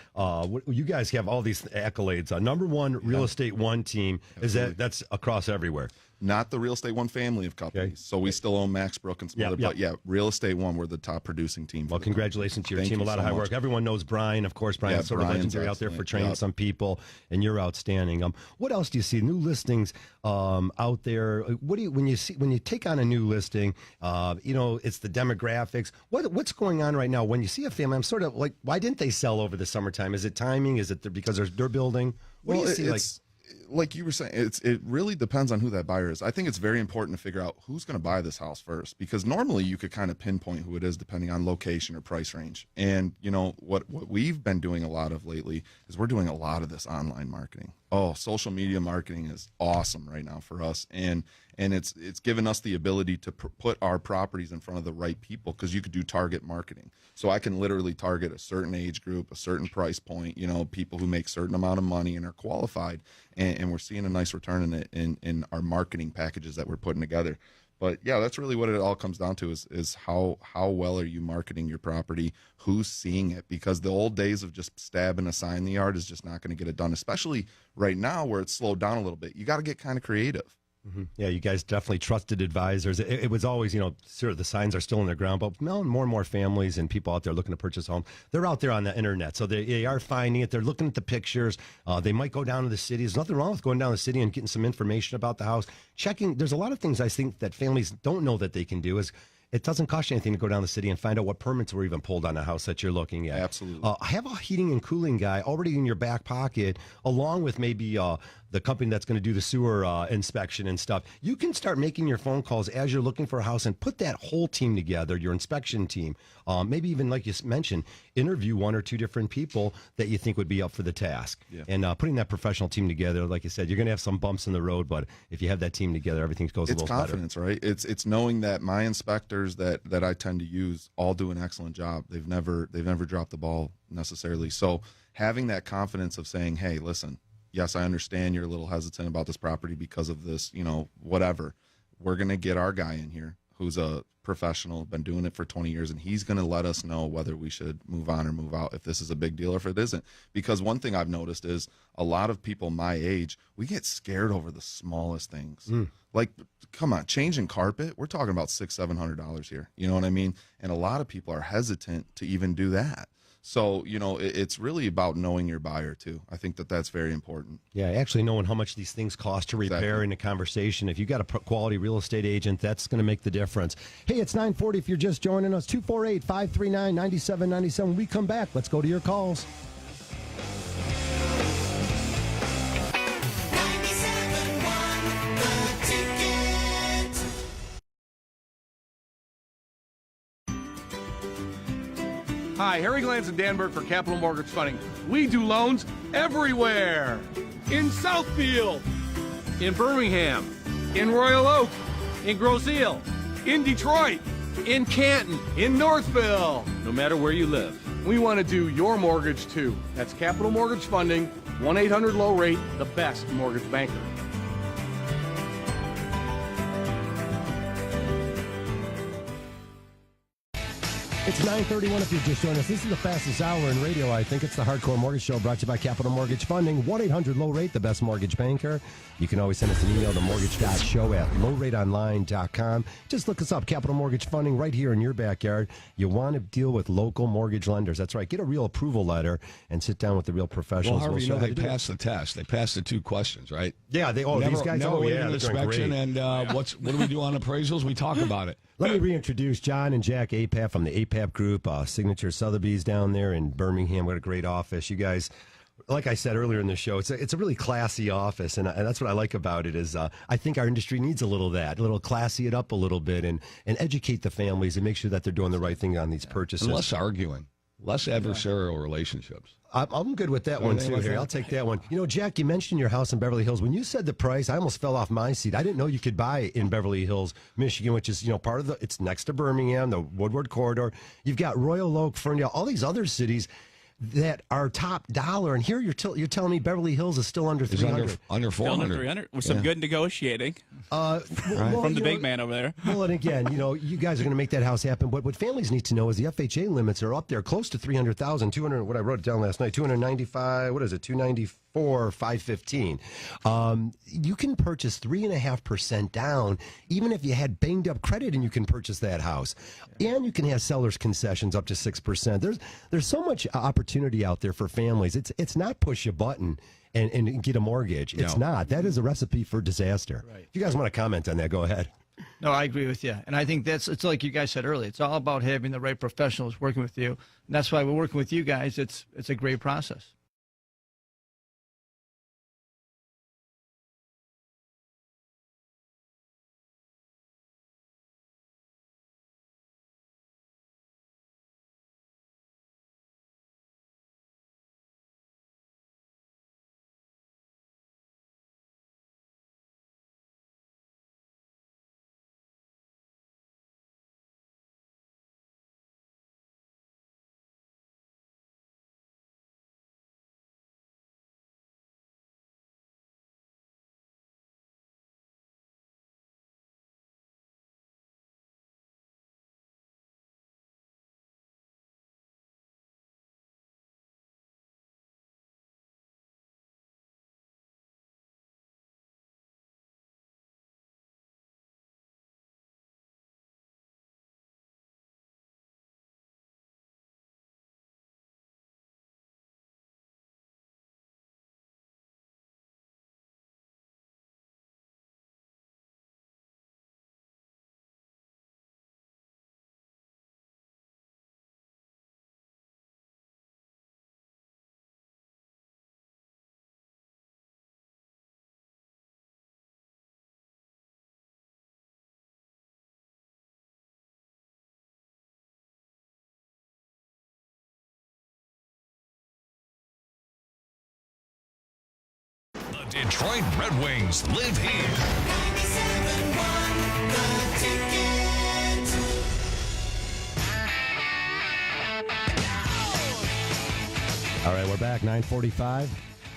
You guys have all these accolades. Number one Real Estate One team. Absolutely. That's across everywhere? Not the Real Estate One family of companies. Okay. So we still own Max Brook and some other. But, Real Estate One, we're the top producing team. Well, congratulations to your team. A lot of high work. Everyone knows Brian. Of course, Brian's sort of legendary out there for training some people, and you're outstanding. What else do you see? New listings out there. What do you when you take on a new listing? It's the demographics. What's going on right now? When you see a family, I'm sort of like, why didn't they sell over the summertime? Is it timing? Is it because they're building? What do you see? Like you were saying, it really depends on who that buyer is. I think it's very important to figure out who's going to buy this house first, because normally you could kind of pinpoint who it is depending on location or price range. And what we've been doing a lot of lately is we're doing a lot of this online marketing. Social media marketing is awesome right now for us, and it's given us the ability to put our properties in front of the right people, because you could do target marketing. So I can literally target a certain age group, a certain price point, people who make certain amount of money and are qualified, and we're seeing a nice return in it in our marketing packages that we're putting together. But yeah, that's really what it all comes down to is how well are you marketing your property, who's seeing it, because the old days of just stabbing a sign in the yard is just not going to get it done, especially right now where it's slowed down a little bit. You got to get kind of creative. Mm-hmm. Yeah, you guys definitely trusted advisors. It was always, sort of the signs are still in the ground, but more and more families and people out there looking to purchase homes, they're out there on the internet. So they are finding it. They're looking at the pictures. They might go down to the city. There's nothing wrong with going down to the city and getting some information about the house. Checking. There's a lot of things I think that families don't know that they can do is it doesn't cost you anything to go down the city and find out what permits were even pulled on a house that you're looking at. Absolutely. Have a heating and cooling guy already in your back pocket, along with maybe the company that's going to do the sewer inspection and stuff. You can start making your phone calls as you're looking for a house and put that whole team together, your inspection team. Maybe even, like you mentioned, interview one or two different people that you think would be up for the task. Yeah. And putting that professional team together, like you said, you're going to have some bumps in the road, but if you have that team together, everything goes a little better. It's confidence, right? It's knowing that my inspectors that I tend to use all do an excellent job. They've never dropped the ball necessarily. So having that confidence of saying, hey, listen, yes, I understand you're a little hesitant about this property because of this, whatever. We're going to get our guy in here who's a professional, been doing it for 20 years, and he's going to let us know whether we should move on or move out, if this is a big deal or if it isn't. Because one thing I've noticed is a lot of people my age, we get scared over the smallest things. Like, come on, changing carpet, we're talking about $600-$700 here. You know what I mean? And a lot of people are hesitant to even do that. So, it's really about knowing your buyer, too. I think that's very important. Yeah, actually knowing how much these things cost to repair in a conversation. If you got a quality real estate agent, that's going to make the difference. Hey, it's 9:40 if you're just joining us. 248-539-9797. When we come back, let's go to your calls. Hi, Harry Glantz and Danberg for Capital Mortgage Funding. We do loans everywhere. In Southfield, in Birmingham, in Royal Oak, in Grosse Ile, in Detroit, in Canton, in Northville. No matter where you live, we want to do your mortgage too. That's Capital Mortgage Funding, 1-800-LOW-RATE, the best mortgage banker. It's 9:31 if you're just joining us. This is the fastest hour in radio, I think. It's the Hardcore Mortgage Show, brought to you by Capital Mortgage Funding. 1-800-LOW-RATE, the best mortgage banker. You can always send us an email to mortgage.show@lowrateonline.com. Just look us up, Capital Mortgage Funding, right here in your backyard. You want to deal with local mortgage lenders. That's right. Get a real approval letter and sit down with the real professionals. Well, Harvey, they passed the test. They passed the 2 questions, right? Yeah, these guys, never yeah, an inspection. And what do we do on appraisals? We talk about it. Let me reintroduce John and Jack APAP from the APAP Group, Signature Sotheby's down there in Birmingham. What a great office. You guys, like I said earlier in the show, it's a really classy office, and that's what I like about it is I think our industry needs a little classy it up a little bit and educate the families and make sure that they're doing the right thing on these purchases. And less arguing, less adversarial relationships. I'm good with that one, too, Harry. I'll take that one. Jack, you mentioned your house in Beverly Hills. When you said the price, I almost fell off my seat. I didn't know you could buy in Beverly Hills, Michigan, which is, part of it's next to Birmingham, the Woodward Corridor. You've got Royal Oak, Ferndale, all these other cities that are top dollar. And here you're telling me Beverly Hills is still under 300. Under 400. Under 300 with some good negotiating from the big man over there. Well, and again, you guys are going to make that house happen. But what families need to know is the FHA limits are up there close to 300,000, 200, what I wrote it down last night, 295, what is it, 294, 515. You can purchase 3.5% down, even if you had banged up credit, and you can purchase that house. And you can have seller's concessions up to 6%. There's so much opportunity out there for families. It's not push a button and get a mortgage. It's not. That is a recipe for disaster. Right. If you guys want to comment on that, go ahead. No, I agree with you. And I think it's like you guys said earlier. It's all about having the right professionals working with you. And that's why we're working with you guys. It's a great process. Detroit Red Wings live here. 97.1 The Ticket. All right, we're back, 9:45.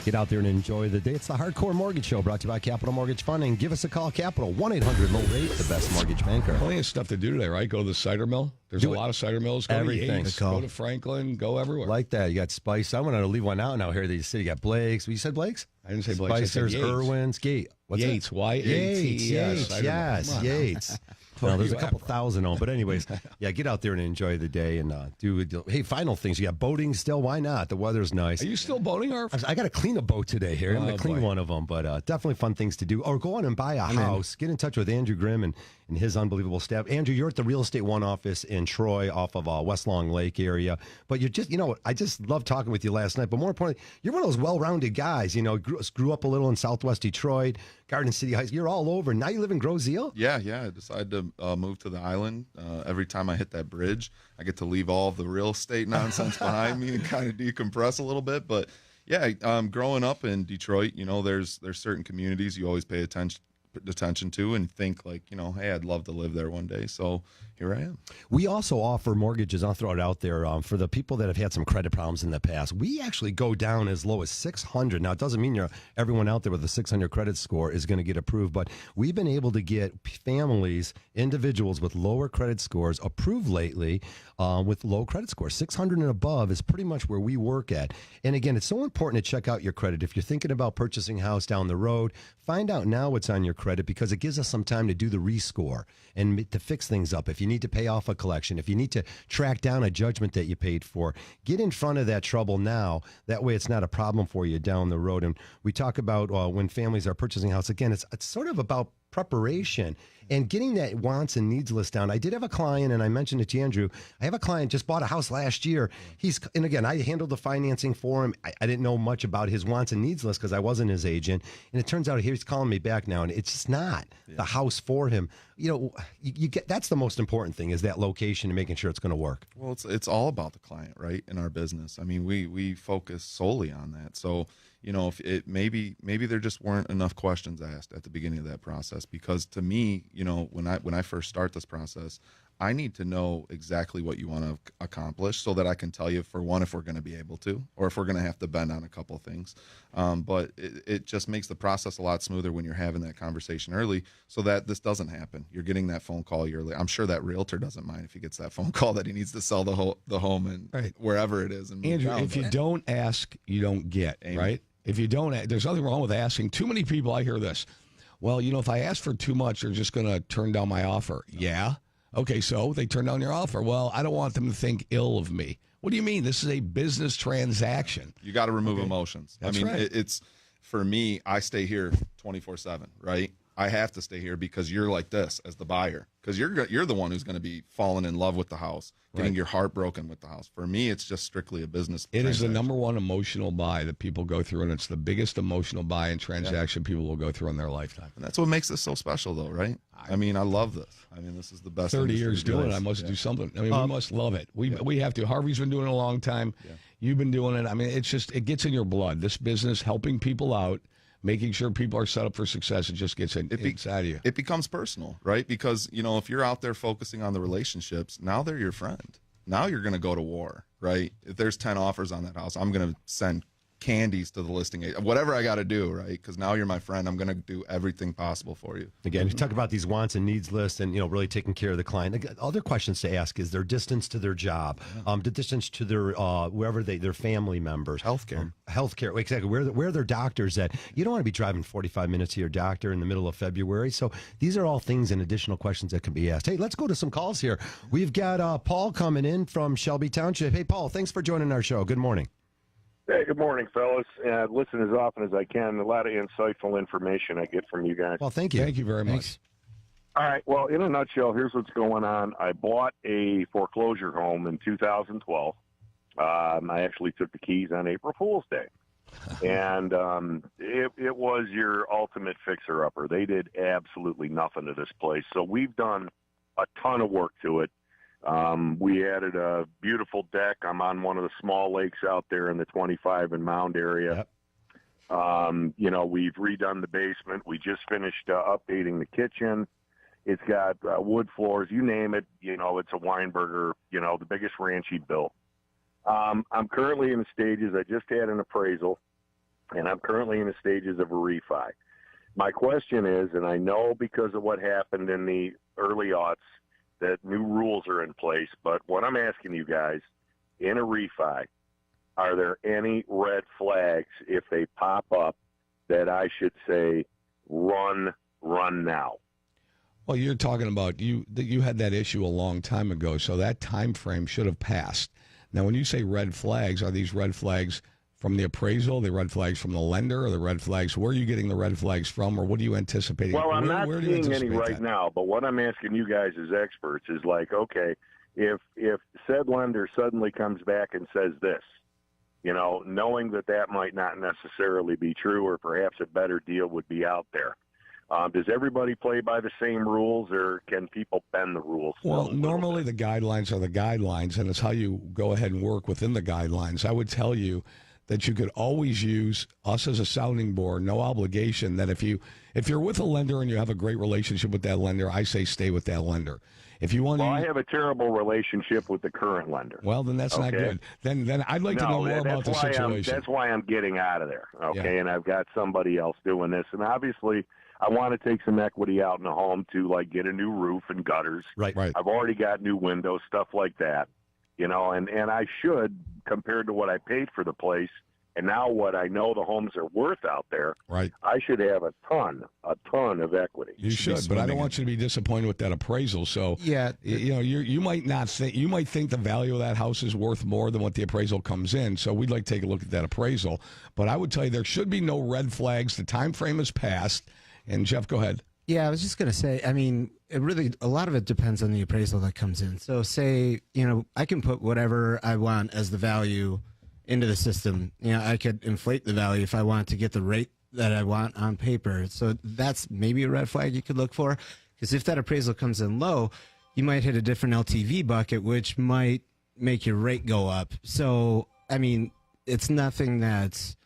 Get out there and enjoy the day. It's the Hardcore Mortgage Show, brought to you by Capital Mortgage Funding. Give us a call, Capital, 1-800-LOW-RATE, the best mortgage banker. Plenty of stuff to do today, right? Go to the cider mill. There's a lot of cider mills. Go Everything. to Yates, go to Franklin, go everywhere. Like that. You got Spice. I want to leave one out now here that you said. You got Blake's. You said Blake's? I didn't say Blake's. Spicers, Irwin's, Gate. What's Yates, it? Y-A-T-E-S. Yes, Yates. Well, there's a couple thousand on, but anyways, yeah, get out there and enjoy the day and do. Hey, final things. You got boating still? Why not? The weather's nice. Are you still boating, or I got to clean a boat today here. I'm going to clean one of them, but definitely fun things to do. Or go on and buy a house. Get in touch with Andrew Grimm and his unbelievable staff. Andrew, you're at the Real Estate One office in Troy, off of West Long Lake area. But you're just, I just love talking with you last night. But more importantly, you're one of those well-rounded guys. Grew up a little in Southwest Detroit, Garden City Heights. You're all over. Now you live in Groseal? Yeah. I decided to move to the island. Every time I hit that bridge, I get to leave all of the real estate nonsense behind me and kind of decompress a little bit. But yeah, growing up in Detroit, there's certain communities you always pay attention to and think like, hey, I'd love to live there one day. So here I am. We also offer mortgages. I'll throw it out there for the people that have had some credit problems in the past. We actually go down as low as 600. Now, it doesn't mean everyone out there with a 600 credit score is going to get approved, but we've been able to get families, individuals with lower credit scores approved lately with low credit scores. 600 and above is pretty much where we work at. And again, it's so important to check out your credit. If you're thinking about purchasing a house down the road, find out now what's on your credit because it gives us some time to do the rescore and to fix things up. If you need to pay off a collection, if you need to track down a judgment that you paid for, get in front of that trouble now. That way it's not a problem for you down the road. And we talk about when families are purchasing a house, again, it's sort of about preparation and getting that wants and needs list down. I did have a client, and I mentioned it to Andrew. I have a client just bought a house last year. And again, I handled the financing for him. I didn't know much about his wants and needs list because I wasn't his agent. And it turns out he's calling me back now, and it's just not the house for him. You get that's the most important thing is that location and making sure it's going to work. Well, it's all about the client, right? In our business, I mean, we focus solely on that. So, if it maybe there just weren't enough questions asked at the beginning of that process, because to me, when I first start this process, I need to know exactly what you want to accomplish so that I can tell you, for one, if we're going to be able to, or if we're going to have to bend on a couple of things. But it just makes the process a lot smoother when you're having that conversation early so that this doesn't happen. You're getting that phone call yearly. I'm sure that realtor doesn't mind if he gets that phone call that he needs to sell the home and wherever it is. And Andrew, if you don't ask, you don't get, right? If you don't, there's nothing wrong with asking. Too many people, I hear this. Well, if I ask for too much, they're just going to turn down my offer. Yeah. Okay, so they turn down your offer. Well, I don't want them to think ill of me. What do you mean? This is a business transaction. You got to remove emotions. That's right. It's for me, I stay here 24/7, right? I have to stay here because you're like this as the buyer, because you're the one who's going to be falling in love with the house, getting your heart broken with the house. For me, it's just strictly a business. It is the number one emotional buy that people go through, and it's the biggest emotional buy and transaction people will go through in their lifetime. And that's what makes this so special, though, right? I mean, I love this. I mean, this is the best. 30 years doing it, I must do something. I mean, we must love it. We have to. Harvey's been doing it a long time. Yeah. You've been doing it. I mean, it gets in your blood. This business, helping people out, making sure people are set up for success, it just gets inside of you. It becomes personal, right? Because, if you're out there focusing on the relationships, now they're your friend. Now you're going to go to war, right? If there's 10 offers on that house, I'm going to send candies to the listing agent, whatever I got to do, right? Because now you're my friend. I'm going to do everything possible for you. Again, you talk about these wants and needs lists and, really taking care of the client. Again, other questions to ask is their distance to their job, the distance to their, wherever their family members. Healthcare. Healthcare, exactly. Where their doctors at. You don't want to be driving 45 minutes to your doctor in the middle of February. So these are all things and additional questions that can be asked. Hey, let's go to some calls here. We've got Paul coming in from Shelby Township. Hey, Paul, thanks for joining our show. Good morning. Hey, good morning, fellas. Listen as often as I can. A lot of insightful information I get from you guys. Well, thank you. Thank you very much. All right. Well, in a nutshell, here's what's going on. I bought a foreclosure home in 2012. I actually took the keys on April Fool's Day. And it was your ultimate fixer-upper. They did absolutely nothing to this place. So we've done a ton of work to it. We added a beautiful deck. I'm on one of the small lakes out there in the 25 and Mound area. We've redone the basement. We just finished updating the kitchen. It's got wood floors, you name it. It's a Weinberger, the biggest ranch he built. I'm currently in the stages. I just had an appraisal, and I'm currently in the stages of a refi. My question is, and I know because of what happened in the early aughts that new rules are in place, but what I'm asking you guys, in a refi, are there any red flags if they pop up that I should say, run now? Well, you're talking about you had that issue a long time ago, so that time frame should have passed. Now, when you say red flags, are these red flags from the appraisal, the red flags from the lender, or the red flags? Where are you getting the red flags from, or what are you anticipating? Well, I'm not seeing any right now, but what I'm asking you guys as experts is like, okay, if said lender suddenly comes back and says this, knowing that might not necessarily be true, or perhaps a better deal would be out there. Does everybody play by the same rules, or can people bend the rules? Well, normally the guidelines are the guidelines, and it's how you go ahead and work within the guidelines. I would tell you that you could always use us as a sounding board, no obligation, that if you're with a lender and you have a great relationship with that lender, I say stay with that lender. If you want I have a terrible relationship with the current lender. Well, then that's not good. Then I'd like to know more about the situation. That's why I'm getting out of there, okay? Yeah. And I've got somebody else doing this. And obviously, I want to take some equity out in the home to, get a new roof and gutters. Right. I've already got new windows, stuff like that, and I should, compared to what I paid for the place, and now what I know the homes are worth out there, right? I should have a ton of equity. You should, but I don't want you to be disappointed with that appraisal. So yeah, you might not think, you might think the value of that house is worth more than what the appraisal comes in. So we'd like to take a look at that appraisal. But I would tell you there should be no red flags. The time frame has passed. And Jeff, go ahead. Yeah, I was just going to say, a lot of it depends on the appraisal that comes in. So say, I can put whatever I want as the value into the system. I could inflate the value if I want to get the rate that I want on paper. So that's maybe a red flag you could look for. Because if that appraisal comes in low, you might hit a different LTV bucket, which might make your rate go up. So, it's nothing that's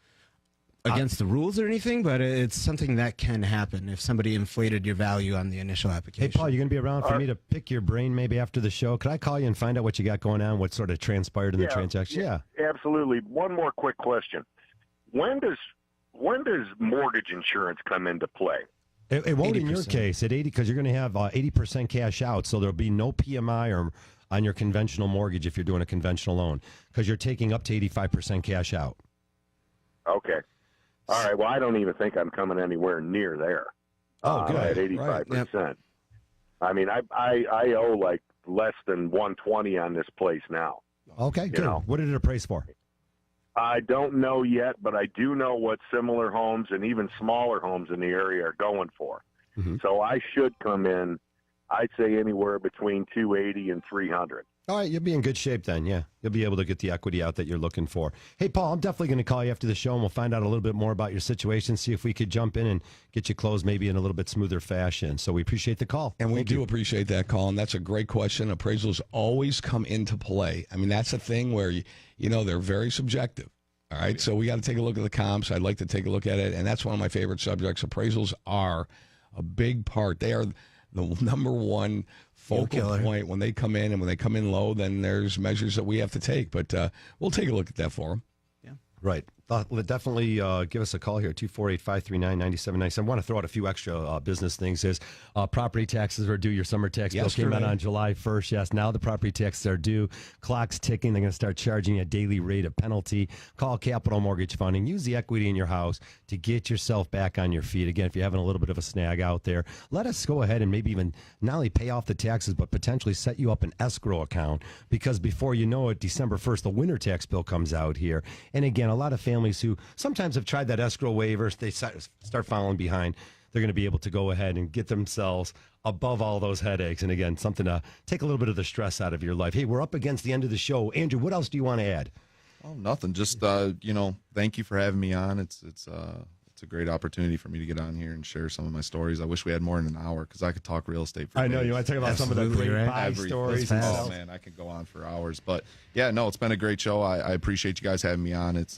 against the rules or anything, but it's something that can happen if somebody inflated your value on the initial application. Hey, Paul, you going to be around for me to pick your brain maybe after the show? Could I call you and find out what you got going on, what sort of transpired in the transaction? Yeah, absolutely. One more quick question. When does mortgage insurance come into play? It won't 80%. In your case at 80, because you're going to have 80% cash out, so there'll be no PMI or on your conventional mortgage if you're doing a conventional loan, because you're taking up to 85% cash out. Okay. All right. Well, I don't even think I'm coming anywhere near there. Oh, good. At 85%. Right. Yep. I owe less than 120 on this place now. Okay, good. What did it appraise for? I don't know yet, but I do know what similar homes and even smaller homes in the area are going for. Mm-hmm. So I should come in, I'd say anywhere between 280 and 300. All right, you'll be in good shape then, yeah. You'll be able to get the equity out that you're looking for. Hey, Paul, I'm definitely going to call you after the show, and we'll find out a little bit more about your situation, see if we could jump in and get you closed maybe in a little bit smoother fashion. So we appreciate the call. And we do appreciate that call, and that's a great question. Appraisals always come into play. That's a thing where, they're very subjective. All right, so we got to take a look at the comps. I'd like to take a look at it, and that's one of my favorite subjects. Appraisals are a big part. They are the number one focal point when they come in, and when they come in low, then there's measures that we have to take. But we'll take a look at that for them. Yeah, right. Definitely give us a call here, 248-539-9797. I want to throw out a few extra business things. Property taxes are due. Your summer tax bill came out on July 1st. Yes, now the property taxes are due. Clock's ticking. They're going to start charging a daily rate of penalty. Call Capital Mortgage Funding. Use the equity in your house to get yourself back on your feet. Again, if you're having a little bit of a snag out there, let us go ahead and maybe even not only pay off the taxes, but potentially set you up an escrow account, because before you know it, December 1st, the winter tax bill comes out here. And again, a lot of families who sometimes have tried that escrow waiver, they start falling behind. They're going to be able to go ahead and get themselves above all those headaches. And again, something to take a little bit of the stress out of your life. Hey, we're up against the end of the show. Andrew, what else do you want to add? Oh, nothing. Just, thank you for having me on. It's It's a great opportunity for me to get on here and share some of my stories. I wish we had more than an hour because I could talk real estate for I know days. you want to talk about some of the great buy stories. Oh man, I could go on for hours. But yeah, no, it's been a great show. I appreciate you guys having me on. It's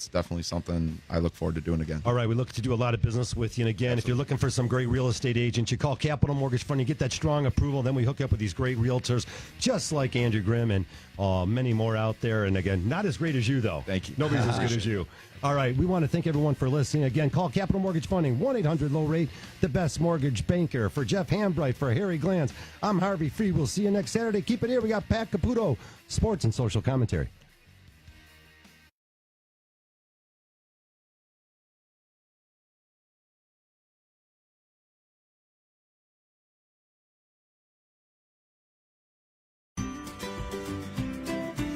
definitely something I look forward to doing again. All right, we look to do a lot of business with you. And again, if you're looking for some great real estate agents, you call Capital Mortgage Fund, you get that strong approval. Then we hook up with these great realtors, just like Andrew Grimm and many more out there. And again, not as great as you, though. Thank you. Nobody's as good as you. All right, we want to thank everyone for listening. Again, call Capital Mortgage Funding, 1-800-LOW-RATE, the best mortgage banker. For Jeff Hambright, for Harry Glanz, I'm Harvey Free. We'll see you next Saturday. Keep it here. We got Pat Caputo, sports and social commentary.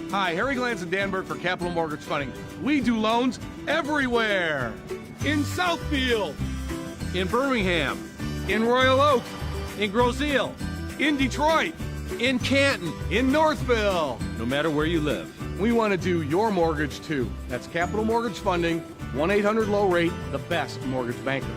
Hi, Harry Glanz and Dan Burke for Capital Mortgage Funding. We do loans everywhere. In Southfield, in Birmingham, in Royal Oak, in Groseal, in Detroit, in Canton, in Northville. No matter where you live, we want to do your mortgage too. That's Capital Mortgage Funding, 1-800-LOW-RATE, the best mortgage banker.